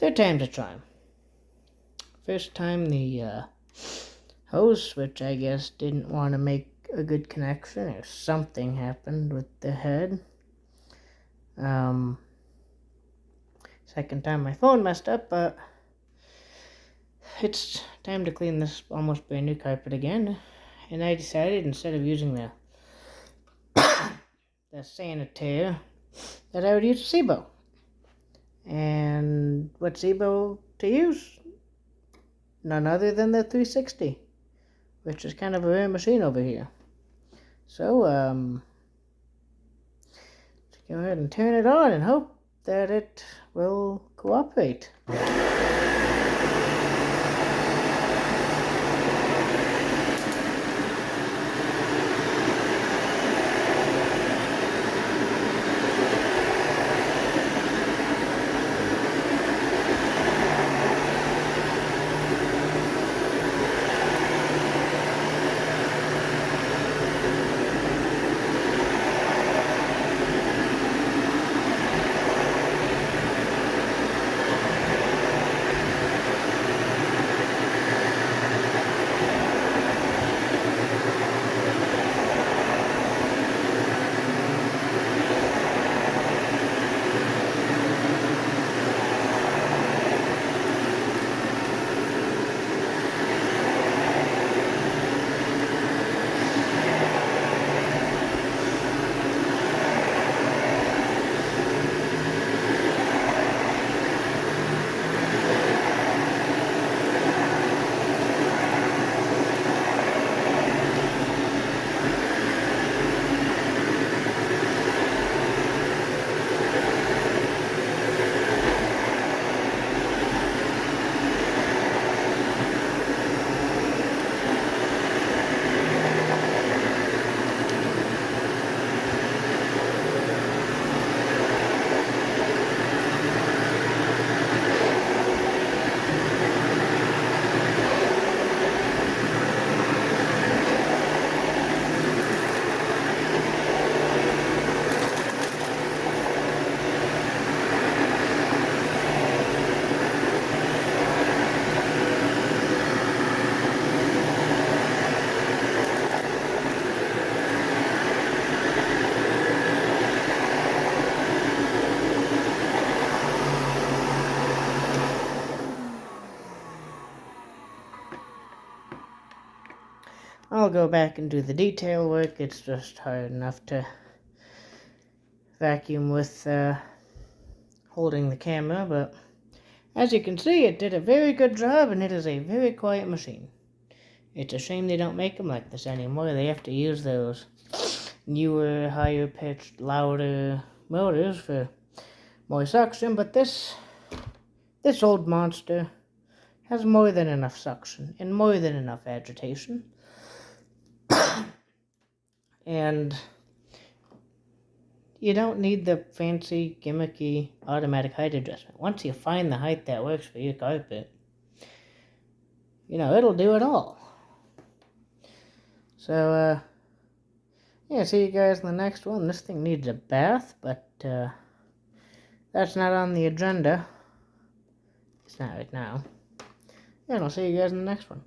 Third time's a charm. First time the hose switch, I guess, didn't want to make a good connection, or something happened with the head. Second time my phone messed up, but it's time to clean this almost brand new carpet again. And I decided, instead of using the sanitaire, that I would use a Sebo. And what Sebo to use? None other than the 360, which is kind of a rare machine over here. So, let's go ahead and turn it on and hope that it will cooperate. I'll go back and do the detail work. It's just hard enough to vacuum with holding the camera, but as you can see, it did a very good job, and it is a very quiet machine. It's a shame they don't make them like this anymore. They have to use those newer, higher pitched, louder motors for more suction, but this old monster has more than enough suction and more than enough agitation. And you don't need the fancy, gimmicky automatic height adjustment. Once you find the height that works for your carpet, it'll do it all. So, yeah, see you guys in the next one. This thing needs a bath, but that's not on the agenda. It's not right now. And I'll see you guys in the next one.